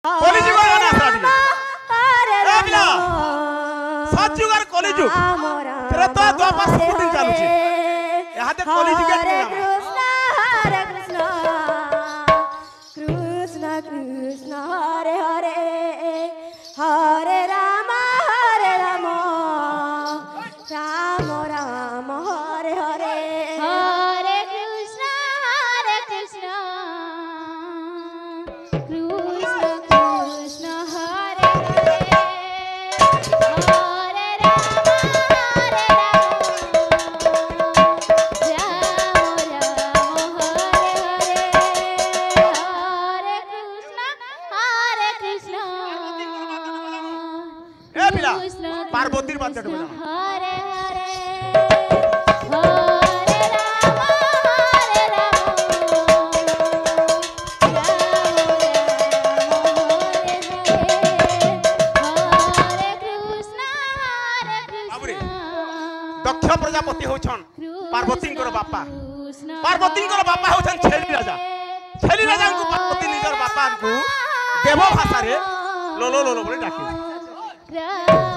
কলিযুগ গানা সাড়ি এ বিনা সতযুগ আর কলিযুগ ত্রেতা দ্বাপর shooting চালুছি এহাতে কলিযুগ হরে কৃষ্ণ কৃষ্ণ কৃষ্ণ হরে হরে হরে রাম রাম রাম হরে হরে হরে কৃষ্ণ কৃষ্ণ কৃষ্ণ হরে হরে হরে রাম কৃষ্ণ এ বিনা পার্বতীর বাচ্চাটা বাজানো হরে হরে হরে রাম হরে বাবুরে দক্ষ প্রজাপতি হউছন পার্বতীঙ্কর বাপা পার্বতীঙ্কর বাপা হউছন ছেলি রাজা পার্বতী নিজর বাপাଙ୍କୁ দেব ভাষাରେ ଲୋଲୋ ଲୋଲୋ ବୋଲି ଡାକେ।